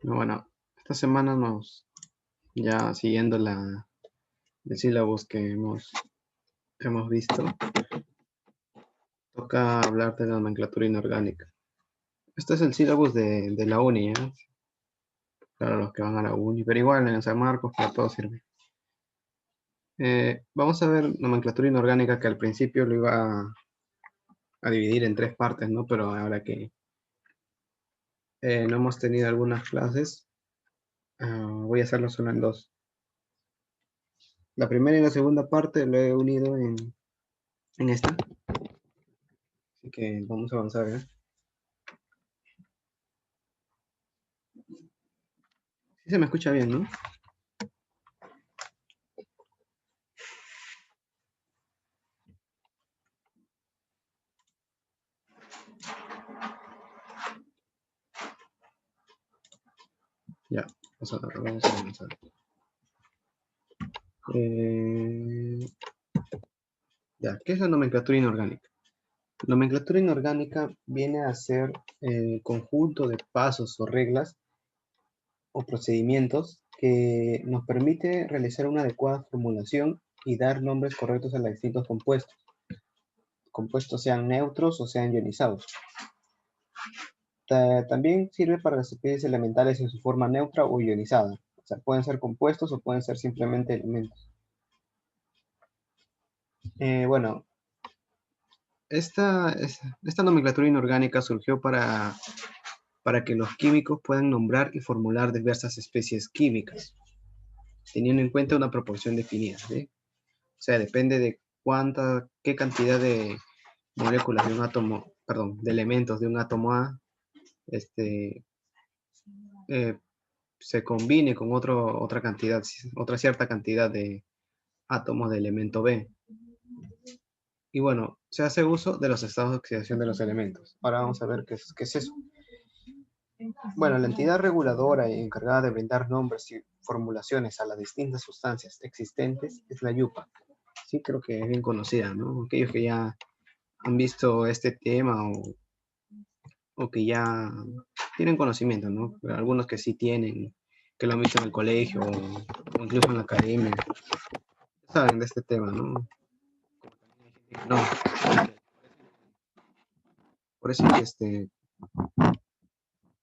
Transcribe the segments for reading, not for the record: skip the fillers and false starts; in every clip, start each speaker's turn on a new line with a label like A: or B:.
A: Bueno, esta semana ya siguiendo el sílabus que hemos visto, toca hablar de la nomenclatura inorgánica. Este es el sílabus de la uni, ¿eh? Para los que van a la uni, pero igual en San Marcos para todo sirve. Vamos a ver nomenclatura inorgánica, que al principio lo iba a dividir en tres partes, ¿no? Pero ahora que no hemos tenido algunas clases, voy a hacerlo solo en dos. La primera y la segunda parte lo he unido en esta. Así que vamos a avanzar, ¿eh? Sí se me escucha bien, ¿no? Ya, vamos a avanzar. Ya, ¿qué es la nomenclatura inorgánica? La nomenclatura inorgánica viene a ser el conjunto de pasos o reglas o procedimientos que nos permite realizar una adecuada formulación y dar nombres correctos a los distintos compuestos sean neutros o sean ionizados. También sirve para las especies elementales en su forma neutra o ionizada. O sea, pueden ser compuestos o pueden ser simplemente elementos. Bueno, esta nomenclatura inorgánica surgió para que los químicos puedan nombrar y formular diversas especies químicas, teniendo en cuenta una proporción definida, ¿sí? O sea, depende de qué cantidad de moléculas de un átomo, perdón, de elementos de un átomo A, este, eh, se combine con otra cierta cantidad de átomos de elemento B. Y bueno, se hace uso de los estados de oxidación de los elementos. Ahora vamos a ver qué es eso. Bueno, la entidad reguladora y encargada de brindar nombres y formulaciones a las distintas sustancias existentes es la YUPA. Sí, creo que es bien conocida, ¿no? Aquellos que ya han visto este tema o que ya tienen conocimiento, ¿no? Pero algunos que sí tienen, que lo han visto en el colegio o incluso en la academia, saben de este tema, ¿no? No, por eso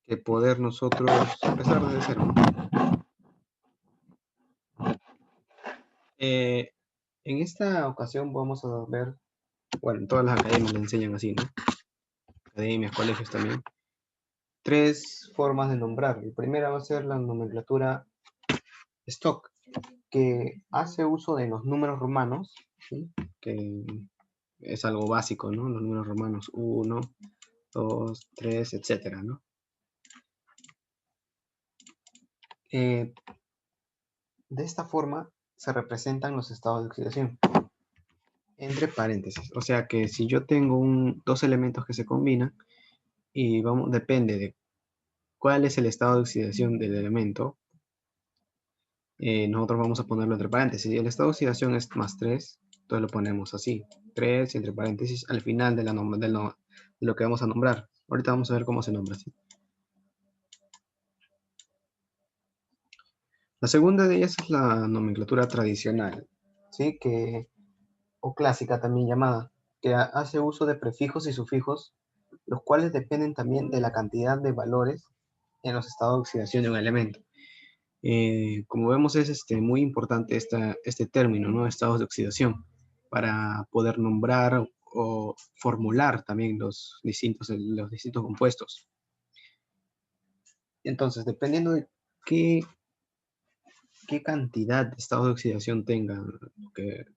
A: que poder nosotros empezar desde cero. Eh, en esta ocasión vamos a ver, bueno, en todas las academias le enseñan así, ¿no? Academias, colegios también. Tres formas de nombrar. La primera va a ser la nomenclatura stock, que hace uso de los números romanos, ¿sí? Que es algo básico, ¿no? Los números romanos 1, 2, 3, etcétera, ¿no? De esta forma se representan los estados de oxidación entre paréntesis. O sea que si yo tengo dos elementos que se combinan y depende de cuál es el estado de oxidación del elemento, nosotros vamos a ponerlo entre paréntesis. Y el estado de oxidación es más 3, entonces lo ponemos así. 3 entre paréntesis al final de lo que vamos a nombrar. Ahorita vamos a ver cómo se nombra así. La segunda de ellas es la nomenclatura tradicional, ¿sí? O clásica también llamada, que hace uso de prefijos y sufijos, los cuales dependen también de la cantidad de valores en los estados de oxidación de un elemento. Como vemos es muy importante este término, ¿no? Estados de oxidación, para poder nombrar o formular también los distintos compuestos. Entonces, dependiendo de qué cantidad de estados de oxidación tenga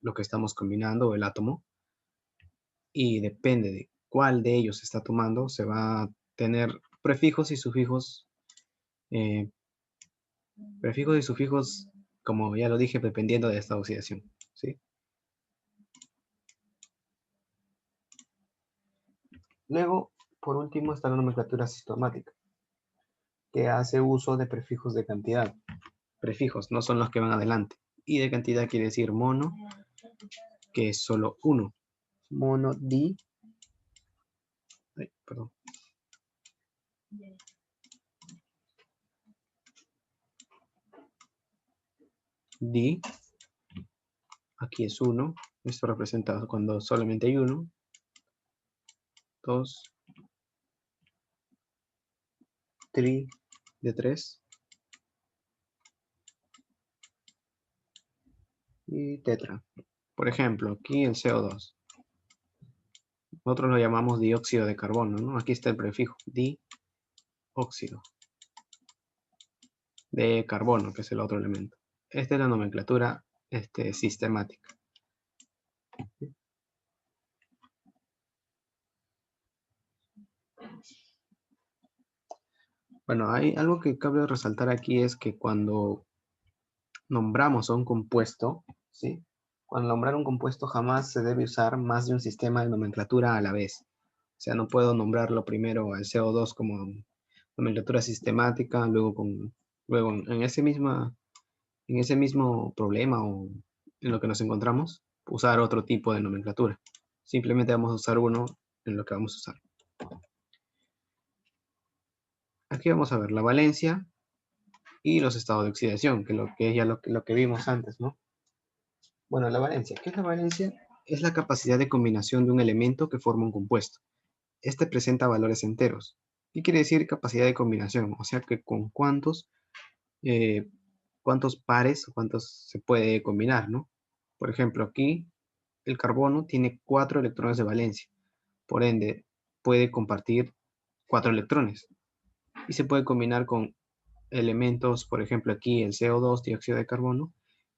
A: lo que estamos combinando, el átomo, y depende de cuál de ellos se está tomando, se va a tener prefijos y sufijos, eh, como ya lo dije, dependiendo de esta oxidación, ¿sí? Luego, por último, está la nomenclatura sistemática, que hace uso de prefijos de cantidad. Prefijos no son los que van adelante. Y de cantidad quiere decir mono, que es solo uno. Mono, di. Ay, perdón. D, aquí es 1, esto representa cuando solamente hay 1, 2, 3 de 3, y tetra. Por ejemplo, aquí el CO2. Nosotros lo llamamos dióxido de carbono, ¿no? Aquí está el prefijo, dióxido de carbono, que es el otro elemento. Esta es la nomenclatura sistemática. Bueno, hay algo que cabe resaltar aquí es que cuando nombramos a un compuesto, ¿sí? Cuando nombrar un compuesto jamás se debe usar más de un sistema de nomenclatura a la vez. O sea, no puedo nombrarlo primero al CO2 como nomenclatura sistemática, luego en ese mismo problema o en lo que nos encontramos, usar otro tipo de nomenclatura. Simplemente vamos a usar uno en lo que vamos a usar. Aquí vamos a ver la valencia y los estados de oxidación, que es ya lo que vimos antes, ¿no? Bueno, la valencia. ¿Qué es la valencia? Es la capacidad de combinación de un elemento que forma un compuesto. Este presenta valores enteros. ¿Qué quiere decir capacidad de combinación? O sea, que con cuántos pares o cuántos se puede combinar, ¿no? Por ejemplo, aquí el carbono tiene 4 electrones de valencia. Por ende, puede compartir 4 electrones. Y se puede combinar con elementos, por ejemplo, aquí el CO2, dióxido de carbono,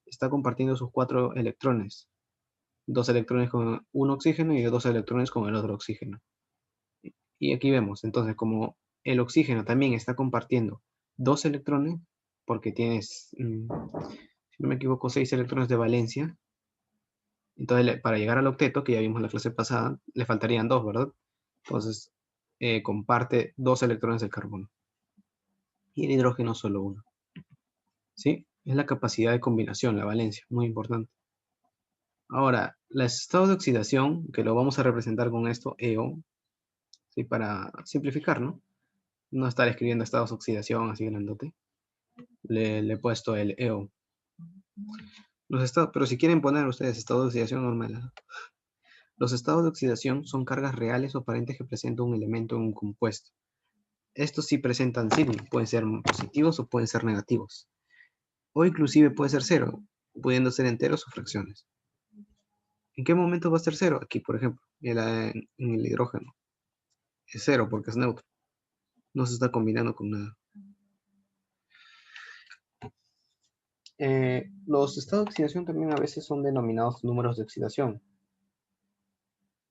A: está compartiendo sus 4 electrones. 2 electrones con un oxígeno y 2 electrones con el otro oxígeno. Y aquí vemos, entonces, como el oxígeno también está compartiendo 2 electrones, porque tienes, si no me equivoco, 6 electrones de valencia. Entonces, para llegar al octeto, que ya vimos en la clase pasada, le faltarían 2, ¿verdad? Entonces, comparte 2 electrones de carbono. Y el hidrógeno solo 1. ¿Sí? Es la capacidad de combinación, la valencia, muy importante. Ahora, los estados de oxidación, que lo vamos a representar con esto, EO, ¿sí? Para simplificar, ¿no? No estar escribiendo estados de oxidación así grandote. Le he puesto el EO. Pero si quieren poner ustedes estados de oxidación normal. Los estados de oxidación son cargas reales o aparentes que presenta un elemento en un compuesto. Estos sí presentan signos, pueden ser positivos o pueden ser negativos. O inclusive puede ser cero, pudiendo ser enteros o fracciones. ¿En qué momento va a ser cero? Aquí, por ejemplo, en el hidrógeno. Es cero porque es neutro. No se está combinando con nada. Los estados de oxidación también a veces son denominados números de oxidación.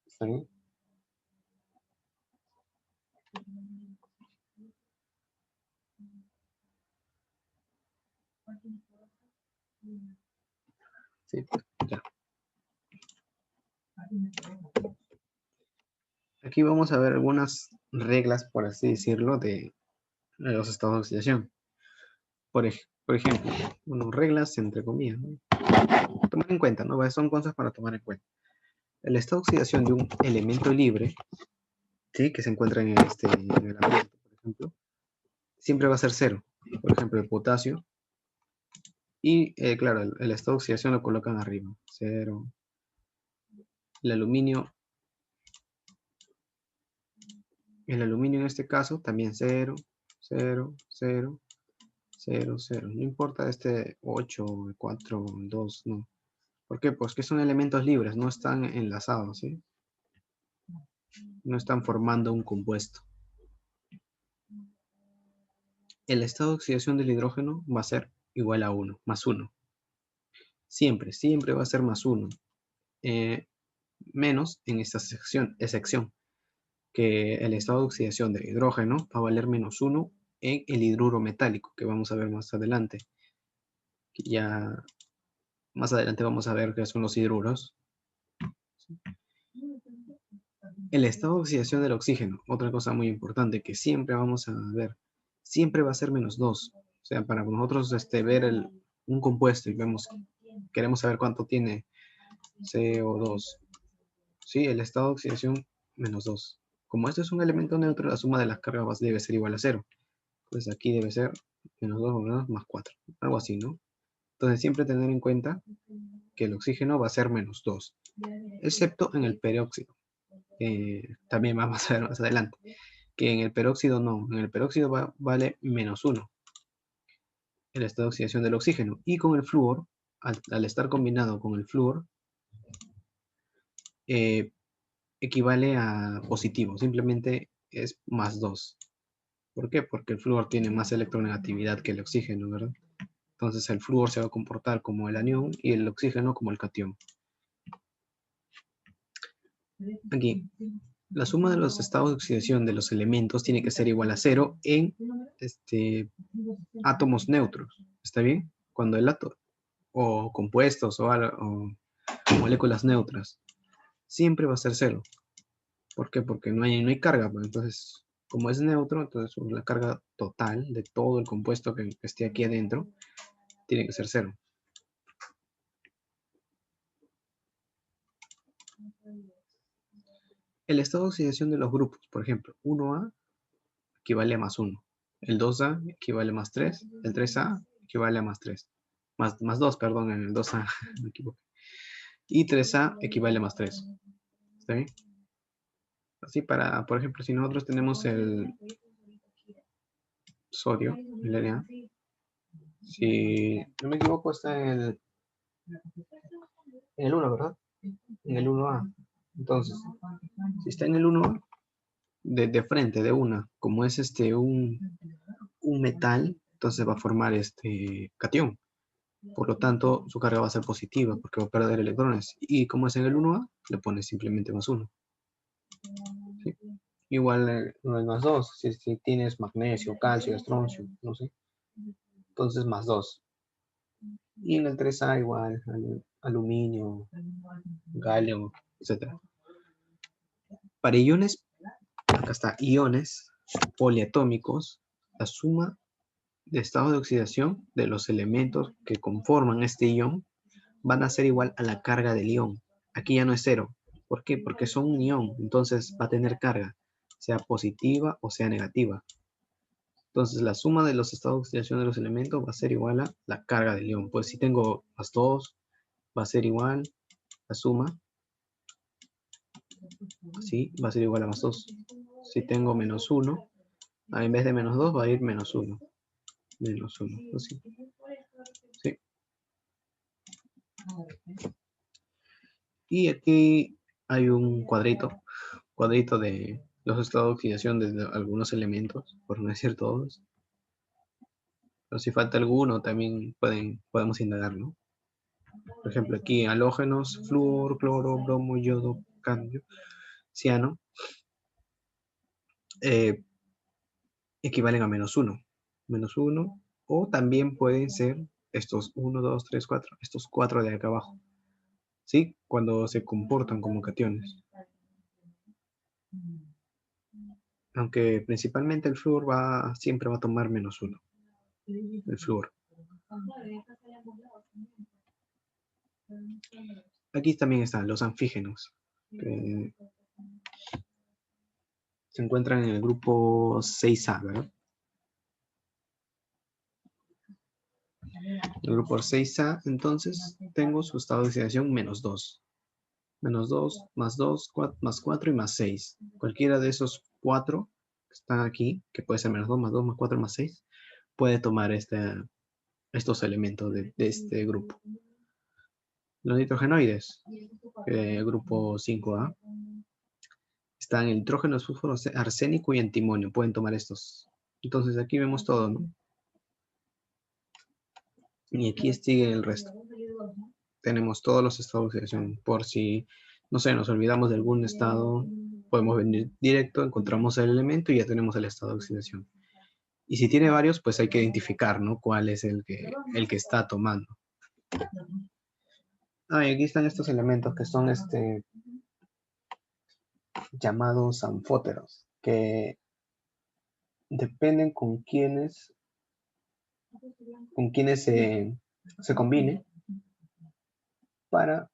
A: ¿Está bien? Sí, ya. Aquí vamos a ver algunas reglas, por así decirlo, de los estados de oxidación. Por ejemplo, reglas entre comillas, ¿no? Tomar en cuenta, ¿no? Son cosas para tomar en cuenta. El estado de oxidación de un elemento libre, ¿sí? Que se encuentra en el ambiente, por ejemplo, siempre va a ser cero. Por ejemplo, el potasio. Y, claro, el estado de oxidación lo colocan arriba. Cero. El aluminio en este caso también 0, 0, 0, 0, 0. No importa 8, 4, 2, no. ¿Por qué? Pues que son elementos libres, no están enlazados, ¿sí? No están formando un compuesto. El estado de oxidación del hidrógeno va a ser igual a 1, más 1. Siempre, siempre va a ser más 1. Menos en esta excepción, que el estado de oxidación del hidrógeno va a valer menos 1 en el hidruro metálico, que vamos a ver más adelante. Ya más adelante vamos a ver qué son los hidruros. El estado de oxidación del oxígeno, otra cosa muy importante que siempre vamos a ver, siempre va a ser menos 2. O sea, para nosotros ver un compuesto y queremos saber cuánto tiene CO2. Sí, el estado de oxidación menos 2. Como esto es un elemento neutro, la suma de las cargas debe ser igual a 0. Pues aquí debe ser menos 2 más 4. Algo así, ¿no? Entonces siempre tener en cuenta que el oxígeno va a ser -2, excepto en el peróxido. También vamos a ver más adelante, que en el peróxido no, en el peróxido vale -1 el estado de oxidación del oxígeno, y con el flúor, al estar combinado con el flúor, equivale a positivo, simplemente es +2. ¿Por qué? Porque el flúor tiene más electronegatividad que el oxígeno, ¿verdad? Entonces el flúor se va a comportar como el anión y el oxígeno como el catión. Aquí, la suma de los estados de oxidación de los elementos tiene que ser igual a 0 en átomos neutros. ¿Está bien? Cuando el átomo, o compuestos, o moléculas neutras, siempre va a ser 0. ¿Por qué? Porque no hay carga. Pues, entonces, como es neutro, entonces la carga total de todo el compuesto que esté aquí adentro tiene que ser 0. El estado de oxidación de los grupos, por ejemplo, 1A equivale a +1. El 2A equivale a +3. El 3A equivale a +3. Más 2, perdón, en el 2A, me equivoqué. Y 3A equivale a +3. ¿Está bien? Así para, por ejemplo, si nosotros tenemos el sodio, el Na, si no me equivoco está en el 1, ¿verdad? En el 1A. Entonces, si está en el 1A, de frente, de una, como es un metal, entonces va a formar catión. Por lo tanto, su carga va a ser positiva porque va a perder electrones. Y como es en el 1A, le pones simplemente +1. ¿Sí? Igual no es +2. Si tienes magnesio, calcio, estroncio, no sé. Entonces +2. Y en el 3A igual, aluminio, galio, etc. Para iones, acá está, iones poliatómicos, la suma de estado de oxidación de los elementos que conforman este ion van a ser igual a la carga del ion. Aquí ya no es 0. ¿Por qué? Porque son un ion, entonces va a tener carga, sea positiva o sea negativa. Entonces la suma de los estados de oxidación de los elementos va a ser igual a la carga del ion. Pues si tengo +2, va a ser igual la suma, ¿sí? Va a ser igual a +2. Si tengo -1, en vez de -2 va a ir -1. -1, así. ¿Sí? Y aquí hay un cuadrito de los estados de oxidación de algunos elementos, por no decir todos. Pero si falta alguno, también podemos indagar, ¿no? Por ejemplo, aquí halógenos, flúor, cloro, bromo, yodo, cadmio, ciano, equivalen a -1. -1, o también pueden ser estos 1, 2, 3, 4, estos 4 de acá abajo, ¿sí? Cuando se comportan como cationes. Aunque principalmente el flúor siempre va a tomar -1, el flúor. Aquí también están los anfígenos, que se encuentran en el grupo 6A, ¿verdad? El grupo 6A, entonces, tengo su estado de oxidación -2. -2, +2, +4 y +6. Cualquiera de esos 4 que están aquí, que puede ser -2, +2, +4, +6, puede tomar estos elementos de este grupo. Los nitrogenoides, grupo 5A, están el nitrógeno, el fósforo, arsénico y antimonio. Pueden tomar estos. Entonces aquí vemos todo, ¿no? Y aquí sigue el resto. Tenemos todos los estados de oxidación. Por si, no sé, nos olvidamos de algún estado, podemos venir directo, encontramos el elemento y ya tenemos el estado de oxidación. Y si tiene varios, pues hay que identificar, ¿no? Cuál es el que está tomando. Y aquí están estos elementos que son llamados anfóteros, que dependen con quienes se combine para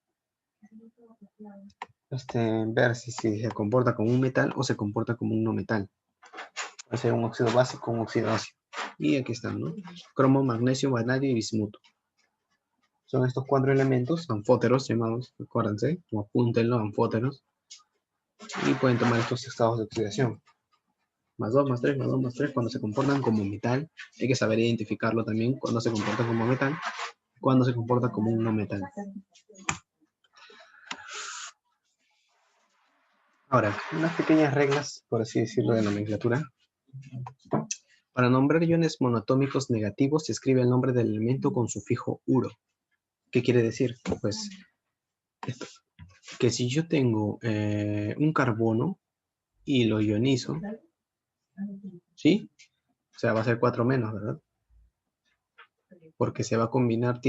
A: ver si se comporta como un metal o se comporta como un no metal. Puede ser un óxido básico o un óxido ácido. Y aquí están, ¿no? Cromo, magnesio, vanadio y bismuto. Son estos 4 elementos, anfóteros llamados, acuérdense, o apúntenlo, anfóteros. Y pueden tomar estos estados de oxidación. Más 2, más 3, más 2, más 3, cuando se comportan como metal. Hay que saber identificarlo también, cuando se comporta como metal, cuando se comporta como un no metal. Ahora, unas pequeñas reglas, por así decirlo, de nomenclatura. Para nombrar iones monoatómicos negativos se escribe el nombre del elemento con sufijo uro. ¿Qué quiere decir? Pues esto, que si yo tengo un carbono y lo ionizo, ¿sí? O sea, va a ser 4 menos, ¿verdad? Porque se va a combinar,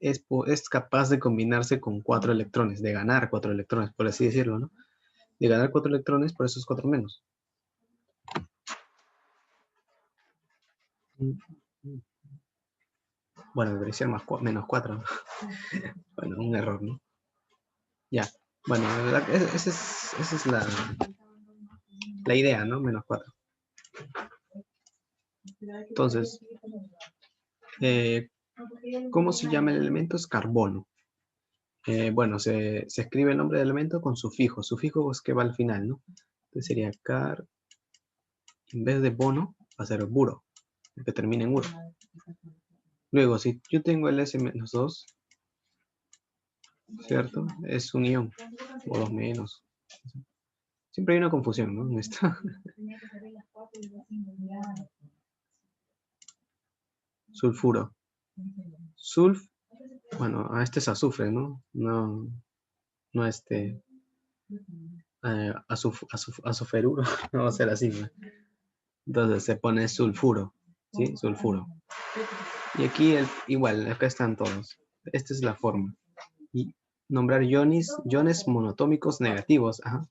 A: es capaz de combinarse con 4 electrones, de ganar 4 electrones, por así decirlo, ¿no? De ganar 4 electrones, por eso es 4 menos. Bueno, debería ser menos 4. Bueno, un error, ¿no? Ya. Bueno, esa es la idea, ¿no? Menos 4. Entonces, ¿cómo se llama el elemento? Es carbono. Bueno, se escribe el nombre del elemento con sufijo. Sufijo es que va al final, ¿no? Entonces sería en vez de bono, va a ser buro, que termina en uro. Luego, si yo tengo el S-2, ¿cierto? Es un ion, o 2 menos. Siempre hay una confusión, ¿no? En esto. Sulfuro. Bueno, a este es azufre, ¿no? No azuferuro, no va a ser así, ¿no? Entonces se pone sulfuro, ¿sí? Sulfuro. Y aquí igual, acá están todos. Esta es la forma. Y nombrar iones monoatómicos negativos. Ajá,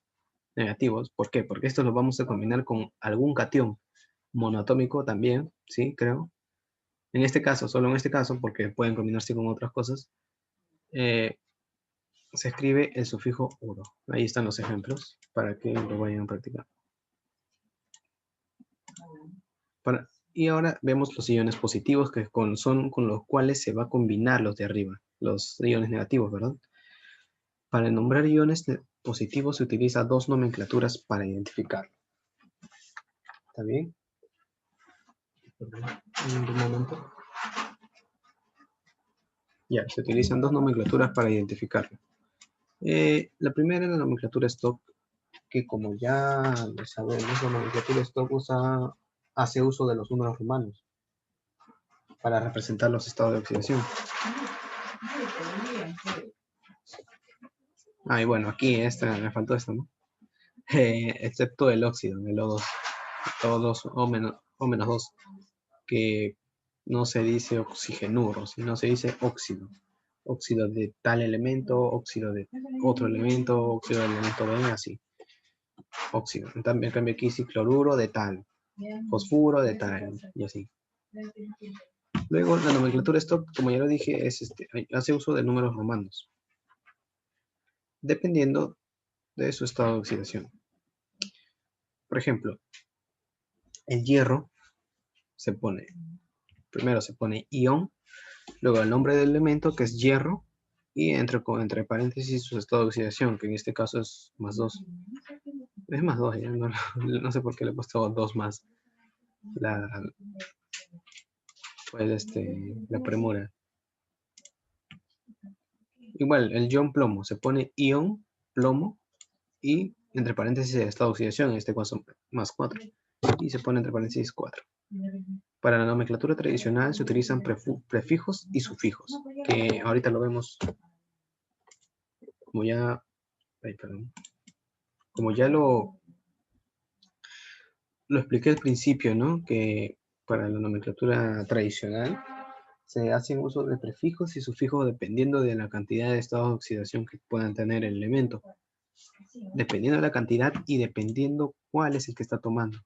A: negativos. ¿Por qué? Porque estos los vamos a combinar con algún catión monoatómico también, ¿sí? Creo. En este caso, solo en este caso, porque pueden combinarse con otras cosas, se escribe el sufijo uro. Ahí están los ejemplos para que lo vayan a practicar. Y ahora vemos los iones positivos, que son con los cuales se va a combinar los de arriba, los iones negativos, ¿verdad? Para nombrar iones positivos se utiliza 2 nomenclaturas para identificarlo. ¿Está bien? Un momento. Ya, se utilizan 2 nomenclaturas para identificarlo. La primera es la nomenclatura Stock, que como ya lo sabemos, la nomenclatura Stock hace uso de los números romanos para representar los estados de oxidación. Y bueno, aquí me faltó esta, ¿no? Excepto el óxido, el O2, O2 o menos 2, que no se dice oxigenuro, sino se dice óxido. Óxido de tal elemento, óxido de otro elemento, óxido del elemento B, así. Óxido. En cambio aquí sí cloruro de tal, fosfuro de tal, y así. Luego la nomenclatura Stock, como ya lo dije, hace uso de números romanos, dependiendo de su estado de oxidación. Por ejemplo, el hierro primero se pone ion, luego el nombre del elemento que es hierro, y entre paréntesis su estado de oxidación, que en este caso es más 2. Es más 2, ya no sé por qué le he puesto 2 más. La premura. Igual, el ion plomo se pone ion plomo y entre paréntesis el estado de oxidación, en este caso más 4. Y se pone entre paréntesis 4. Para la nomenclatura tradicional se utilizan prefijos y sufijos, que ahorita lo vemos como ya, como ya lo expliqué al principio, ¿no? Que para la nomenclatura tradicional se hacen uso de prefijos y sufijos dependiendo de la cantidad de estados de oxidación que puedan tener el elemento. Dependiendo de la cantidad y dependiendo cuál es el que está tomando.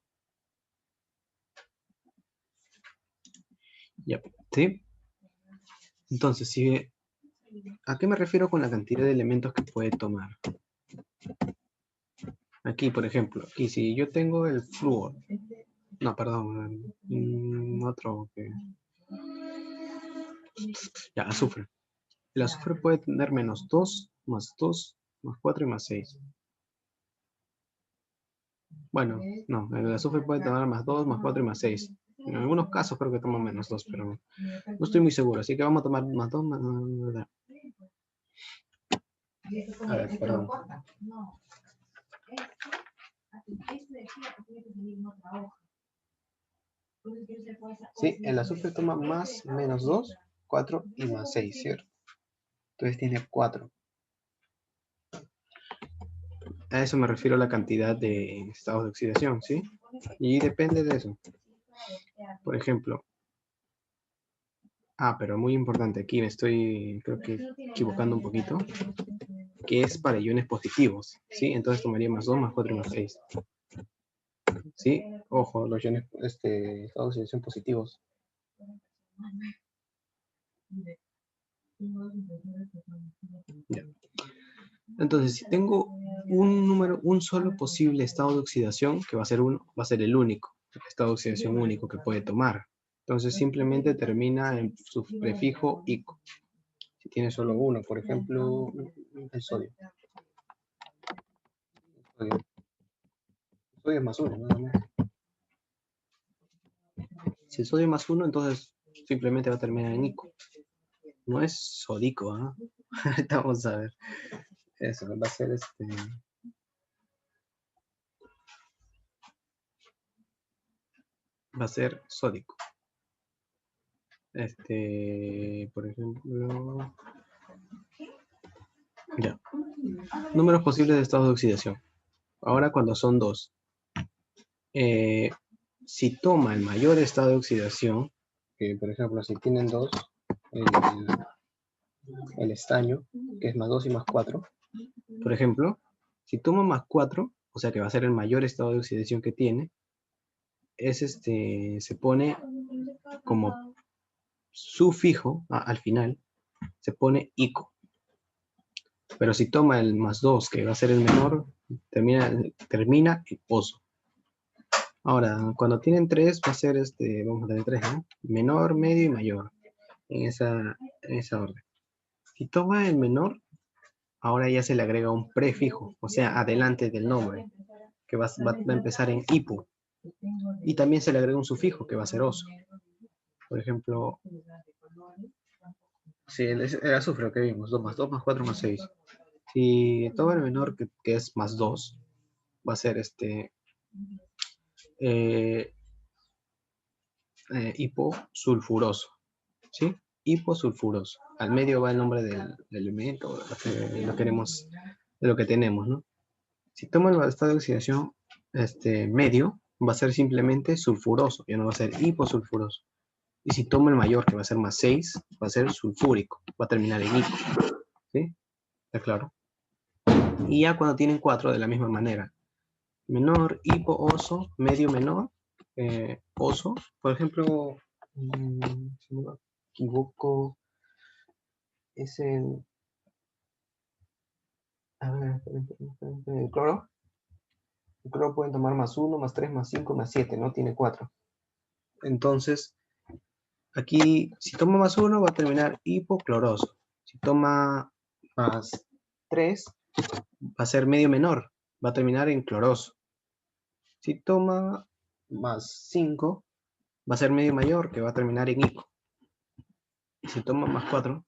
A: Ya, ¿sí? Entonces, ¿a qué me refiero con la cantidad de elementos que puede tomar? Aquí, por ejemplo, aquí si yo tengo el flúor, no, perdón, otro que Ya, azufre. El azufre puede tener menos 2, más 2, más 4 y más 6. Bueno, no, el azufre puede tener más 2, más 4 y más 6. En algunos casos creo que toma menos 2, pero no estoy muy seguro. Así que vamos a tomar más 2, más... A ver, perdón. Sí, el azufre toma más, menos 2, 4 y más 6, ¿cierto? Entonces tiene 4. A eso me refiero a la cantidad de estados de oxidación, ¿sí? Y depende de eso. Por ejemplo, pero muy importante, aquí me estoy, creo que equivocando un poquito, que es para iones positivos, ¿sí? Entonces tomaría más 2, más 4 y más 6. ¿Sí? Ojo, los iones, estados de oxidación positivos. Ya. Entonces, si tengo un solo posible estado de oxidación, que va a ser el único, el estado de oxidación único que puede tomar. Entonces, simplemente termina en su prefijo ico. Si tiene solo uno, por ejemplo, el sodio. El sodio es más uno, nada más. Si el sodio es más uno, entonces simplemente va a terminar en ico. No es sódico, ¿ah? Ahorita vamos a ver. Eso va a ser va a ser sódico. Por ejemplo, ya. Números posibles de estados de oxidación. Ahora cuando son 2. Si toma el mayor estado de oxidación, que por ejemplo si tienen 2, el estaño, que es más 2 y más 4, por ejemplo, si toma más 4, o sea que va a ser el mayor estado de oxidación que tiene, se pone como sufijo al final, se pone ico. Pero si toma el más 2, que va a ser el menor, termina en oso. Ahora, cuando tienen 3, va a ser vamos a tener 3, ¿no? Menor, medio y mayor, en esa orden. Si toma el menor, ahora ya se le agrega un prefijo, o sea, adelante del nombre, que va a empezar en hipo. Y también se le agrega un sufijo, que va a ser oso. Por ejemplo, si el azufre que vimos, 2 más 2 más 4 más 6. Si toma el menor, que es más 2, va a ser hiposulfuroso, ¿sí? Hiposulfuroso. Al medio va el nombre del elemento, de lo que tenemos, ¿no? Si toma el estado de oxidación medio, va a ser simplemente sulfuroso, ya no va a ser hiposulfuroso. Y si toma el mayor, que va a ser más 6, va a ser sulfúrico, va a terminar en hipo, ¿sí? ¿Está claro? Y ya cuando tienen 4, de la misma manera. Menor, hipo, oso, medio, menor, oso. Por ejemplo, si no me equivoco, es el... A ver, el cloro. El cloro pueden tomar más 1, más 3, más 5, más 7, ¿no? Tiene 4. Entonces, aquí, si toma más 1, va a terminar hipocloroso. Si toma más 3, va a ser medio menor, va a terminar en cloroso. Si toma más 5, va a ser medio mayor, que va a terminar en hipo. Y si toma más 4,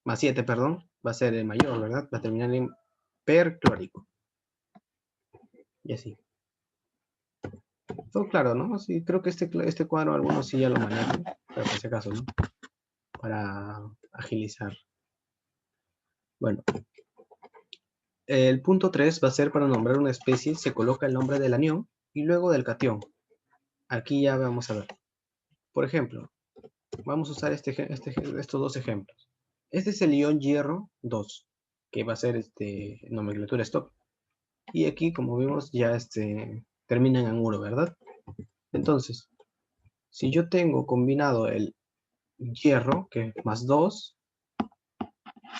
A: más 7, perdón, va a ser el mayor, ¿verdad? Va a terminar en perclórico. Y así. Todo claro, ¿no? Sí, creo que este cuadro algunos sí ya lo manejan, pero por si acaso, ¿no? Para agilizar. Bueno, el punto 3 va a ser para nombrar una especie, se coloca el nombre del anión y luego del catión. Aquí ya vamos a ver. Por ejemplo, vamos a usar estos dos ejemplos. Este es el ion hierro 2, que va a ser nomenclatura stop. Y aquí, como vimos, ya termina en anuro, ¿verdad? Entonces, si yo tengo combinado el hierro, que es más 2,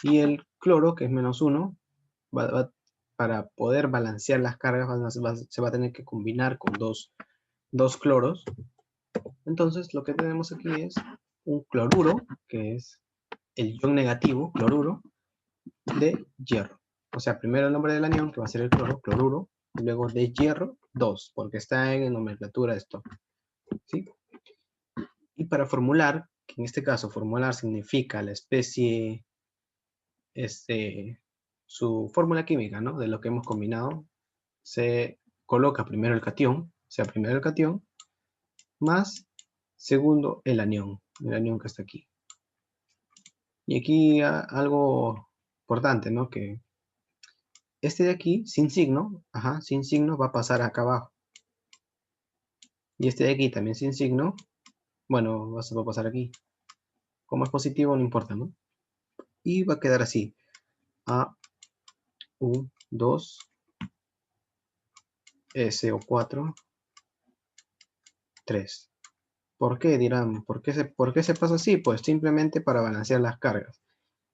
A: y el cloro, que es menos 1, para poder balancear las cargas se va a tener que combinar con dos cloros. Entonces, lo que tenemos aquí es un cloruro, que es el ion negativo, cloruro, de hierro. O sea, primero el nombre del anión, que va a ser el cloro, cloruro, y luego de hierro, 2, porque está en nomenclatura de esto. ¿Sí? Y para formular, que en este caso formular significa la especie, su fórmula química, ¿no? De lo que hemos combinado, se coloca primero el catión, o sea, primero el catión, más segundo el anión que está aquí. Y aquí algo importante, ¿no? Que este de aquí, sin signo, sin signo, va a pasar acá abajo. Y este de aquí también sin signo, bueno, va a pasar aquí. Como es positivo, no importa, ¿no? Y va a quedar así. A, U, 2, SO4, 3. ¿Por qué? Dirán, ¿por qué se pasa así? Pues simplemente para balancear las cargas.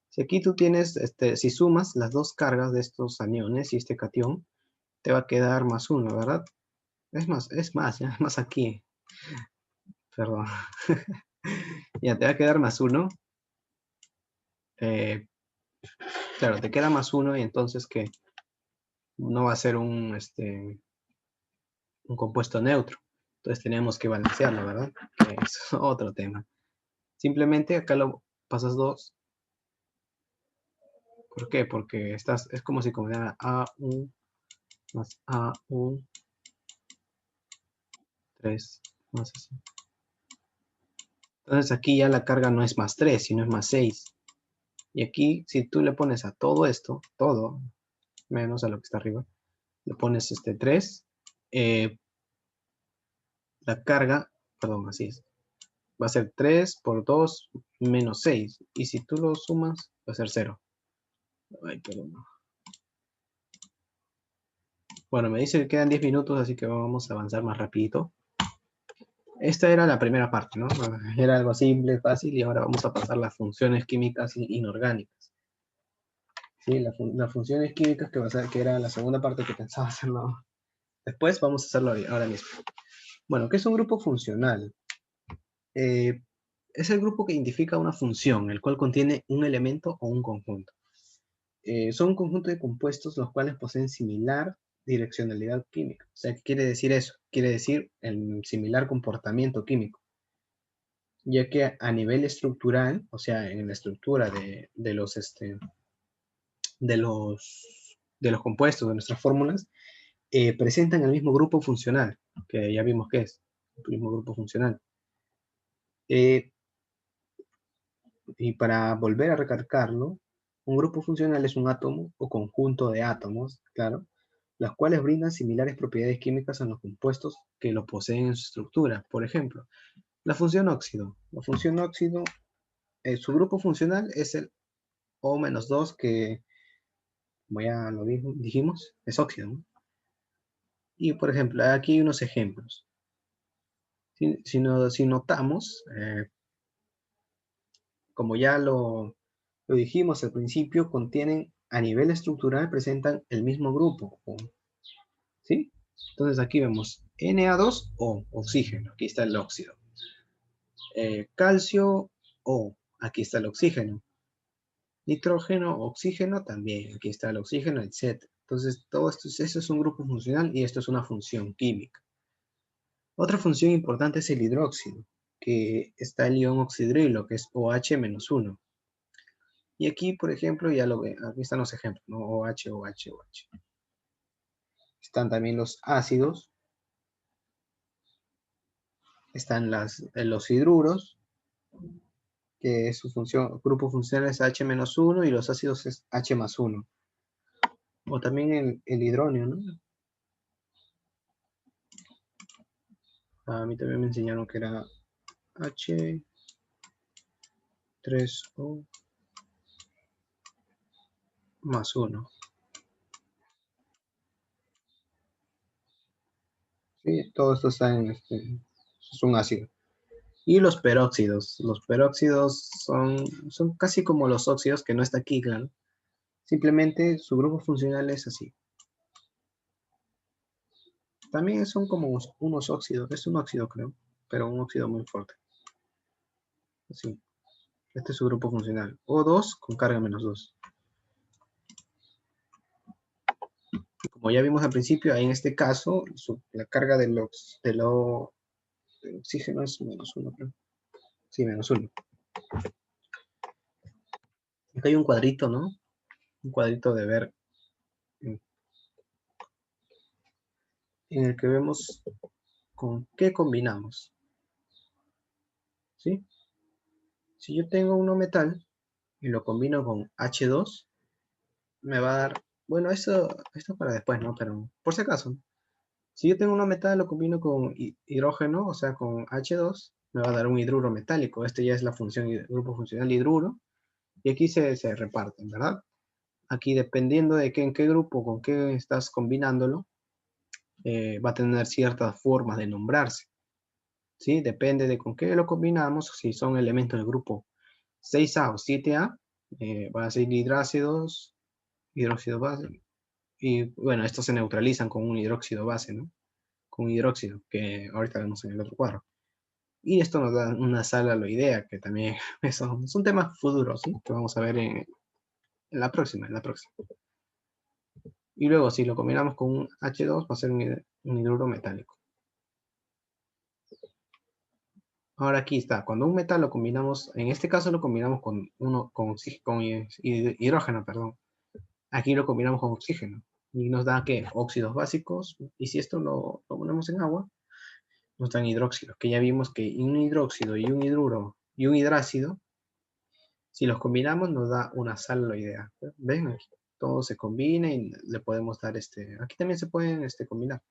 A: Si aquí tú tienes, si sumas las dos cargas de estos aniones y este catión, te va a quedar más 1, ¿verdad? Ya, es más aquí. Perdón. Ya, te va a quedar más 1. Claro, te queda más 1 y entonces que no va a ser un compuesto neutro. Entonces tenemos que balancearlo, ¿verdad? Que es otro tema. Simplemente acá lo pasas 2. ¿Por qué? Porque es como si combinara AU más AU 3 más así. Entonces aquí ya la carga no es más 3, sino es más 6. Y aquí, si tú le pones a todo esto, todo, menos a lo que está arriba, le pones 3, la carga, perdón, así es, va a ser 3 por 2 menos 6. Y si tú lo sumas, va a ser 0. Ay, perdón. Bueno, me dice que quedan 10 minutos, así que vamos a avanzar más rapidito. Esta era la primera parte, ¿no? Era algo simple, fácil, y ahora vamos a pasar las funciones químicas inorgánicas. Sí, las funciones químicas que era la segunda parte que pensaba hacerlo. Después vamos a hacerlo ahora mismo. Bueno, ¿qué es un grupo funcional? Es el grupo que identifica una función, el cual contiene un elemento o un conjunto. Son un conjunto de compuestos los cuales poseen similar direccionalidad química. O sea, ¿qué quiere decir eso? Quiere decir el similar comportamiento químico. Ya que a nivel estructural, o sea, en la estructura de los compuestos, de nuestras fórmulas, presentan el mismo grupo funcional, que ya vimos que es el mismo grupo funcional. Y para volver a recalcarlo, un grupo funcional es un átomo o conjunto de átomos, claro, las cuales brindan similares propiedades químicas a los compuestos que lo poseen en su estructura. Por ejemplo, la función óxido. La función óxido, su grupo funcional es el O-2, que, como ya lo dijimos, es óxido, ¿no? Y, por ejemplo, aquí hay unos ejemplos. Si notamos, como ya lo dijimos al principio, contienen, a nivel estructural, presentan el mismo grupo, ¿sí? Entonces aquí vemos Na2O, oxígeno, aquí está el óxido. Calcio O, aquí está el oxígeno. Nitrógeno, oxígeno también, aquí está el oxígeno, etc. Entonces todo esto es un grupo funcional y esto es una función química. Otra función importante es el hidróxido, que está el ion oxidrilo, que es OH-1. Y aquí, por ejemplo, ya lo ven, aquí están los ejemplos, ¿no? OH, OH, OH. Están también los ácidos, están los hidruros, que su grupo funcional es H-1 y los ácidos es H+1. O también el hidróneo, ¿no? A mí también me enseñaron que era H3O más 1. Sí, todo esto está es un ácido. Y los peróxidos. Los peróxidos son casi como los óxidos, que no está aquí, claro. Simplemente su grupo funcional es así. También son como unos óxidos. Es un óxido, creo, pero un óxido muy fuerte. Así. Este es su grupo funcional. O2 con carga -2. Y como ya vimos al principio, en este caso, la carga del oxígeno es -1, creo. Sí, -1. Acá hay un cuadrito, ¿no? Un cuadrito de ver en el que vemos con qué combinamos. ¿Sí? Si yo tengo un no metal y lo combino con H2, me va a dar, bueno, esto para después, ¿no? Pero por si acaso, ¿no? Si yo tengo un no metal, lo combino con hidrógeno, o sea, con H2, me va a dar un hidruro metálico. Este ya es la función, grupo funcional hidruro, y aquí se reparten, ¿verdad? Aquí dependiendo de en qué grupo, con qué estás combinándolo, va a tener ciertas formas de nombrarse, ¿sí? Depende de con qué lo combinamos, si son elementos del grupo 6A o 7A, van a ser hidrácidos, hidróxido base, y bueno, estos se neutralizan con un hidróxido base, ¿no? Con un hidróxido, que ahorita vemos en el otro cuadro. Y esto nos da una sal aloidea, que también son temas futuros, ¿sí? Que vamos a ver en la próxima, Y luego, si lo combinamos con un H2, va a ser un hidruro metálico. Ahora aquí está, cuando un metal lo combinamos, en este caso lo combinamos con hidrógeno, perdón. Aquí lo combinamos con oxígeno. Y nos da, ¿qué? Óxidos básicos. Y si esto lo ponemos en agua, nos dan hidróxidos, que ya vimos que un hidróxido y un hidruro y un hidrácido, si los combinamos nos da una sal aloidea. ¿Ven? Aquí todo se combina y le podemos dar aquí también se pueden combinar.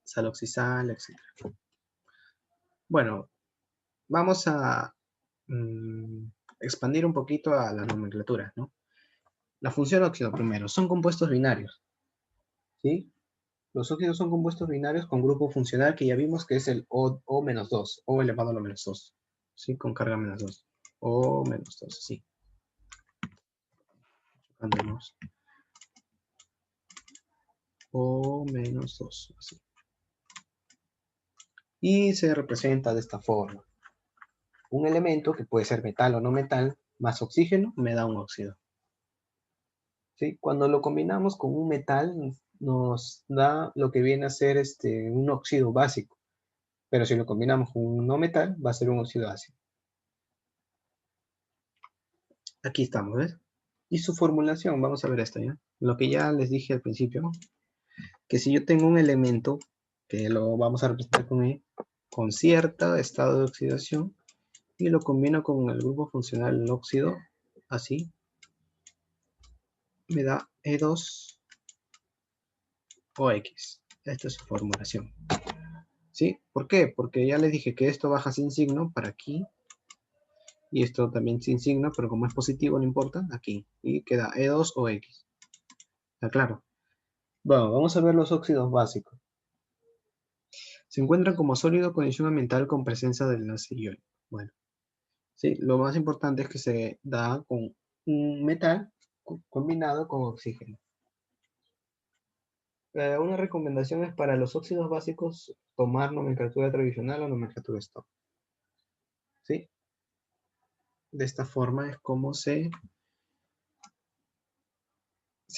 A: Sal oxisal, etc. Bueno, vamos a expandir un poquito a la nomenclatura, ¿no? La función óxido primero, son compuestos binarios, ¿sí? Los óxidos son compuestos binarios con grupo funcional que ya vimos que es el O-2, O elevado a la -2, ¿sí? Con carga -2. O-2, sí. Andemos. O-2, así. Y se representa de esta forma. Un elemento que puede ser metal o no metal, más oxígeno, me da un óxido. ¿Sí? Cuando lo combinamos con un metal, nos da lo que viene a ser un óxido básico. Pero si lo combinamos con un no metal, va a ser un óxido ácido. Aquí estamos, ¿ves? Y su formulación, vamos a ver esto ya. Lo que ya les dije al principio, que si yo tengo un elemento, que lo vamos a representar con E, con cierto estado de oxidación, y lo combino con el grupo funcional el óxido, así, me da E2 o X. Esta es su formulación. ¿Sí? ¿Por qué? Porque ya les dije que esto baja sin signo para aquí, y esto también sin signo, pero como es positivo no importa, aquí. Y queda E2 o X. ¿Está claro? Bueno, vamos a ver los óxidos básicos. Se encuentran como sólido con condición ambiental con presencia del enlace iónico. Bueno, sí, lo más importante es que se da con un metal combinado con oxígeno. Una recomendación es para los óxidos básicos tomar nomenclatura tradicional o nomenclatura Stock. ¿Sí? De esta forma es como se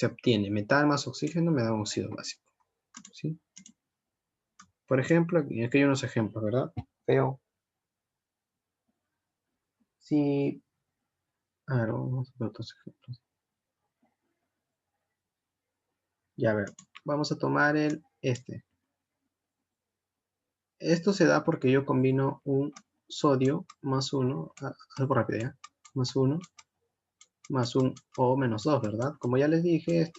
A: obtiene metal más oxígeno, me da un óxido básico. ¿Sí? Por ejemplo, aquí hay unos ejemplos, ¿verdad? Feo. Si, ahora vamos a ver otros ejemplos. Ya, a ver, vamos a tomar Esto se da porque yo combino un sodio más 1, algo rápido ya, más 1, más un O-2, ¿verdad? Como ya les dije,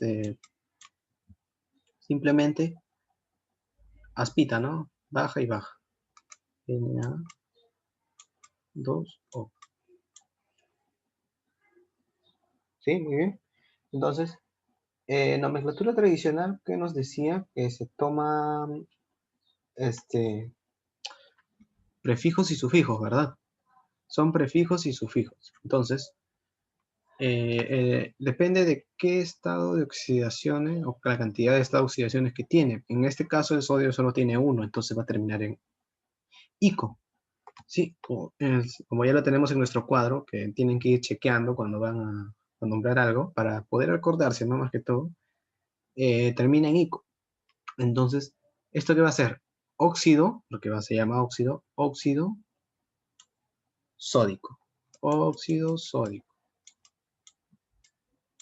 A: simplemente aspita, ¿no? Baja y baja. Na2O. ¿Sí? Muy bien. Entonces, nomenclatura tradicional que nos decía que se toma prefijos y sufijos, ¿verdad? Son prefijos y sufijos. Entonces, depende de qué estado de oxidaciones o la cantidad de estado de oxidaciones que tiene. En este caso el sodio solo tiene uno, entonces va a terminar en ico. Sí, como ya lo tenemos en nuestro cuadro, que tienen que ir chequeando cuando van a nombrar algo para poder acordarse, ¿no? Más que todo, termina en ico. Entonces, ¿esto qué va a ser? Óxido, lo que se llama óxido, óxido sódico. Óxido sódico.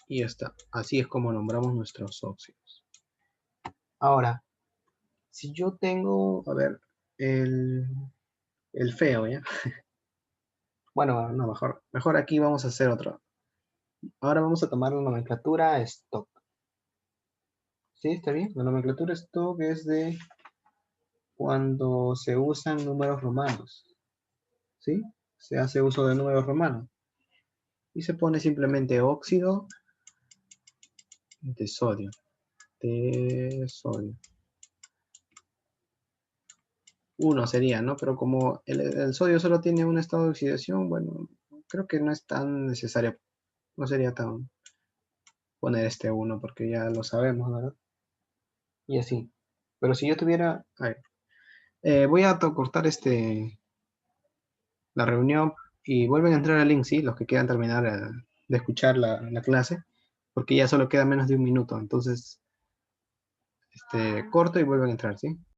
A: Y ya está. Así es como nombramos nuestros óxidos. Ahora, si yo tengo, a ver, el feo, ¿ya? Bueno, no, mejor aquí vamos a hacer otro. Ahora vamos a tomar la nomenclatura stock. ¿Sí? ¿Está bien? La nomenclatura stock es de cuando se usan números romanos. ¿Sí? Se hace uso de números romanos. Y se pone simplemente óxido de sodio. De sodio. Uno sería, ¿no? Pero como el sodio solo tiene un estado de oxidación, bueno, creo que no es tan necesario. No sería tan poner este uno porque ya lo sabemos, ¿verdad? Y así. Pero si yo tuviera... A ver, voy a cortar la reunión y vuelven a entrar al link, ¿sí? Los que quieran terminar de escuchar la clase, porque ya solo queda menos de un minuto. Entonces, corto y vuelven a entrar, ¿sí?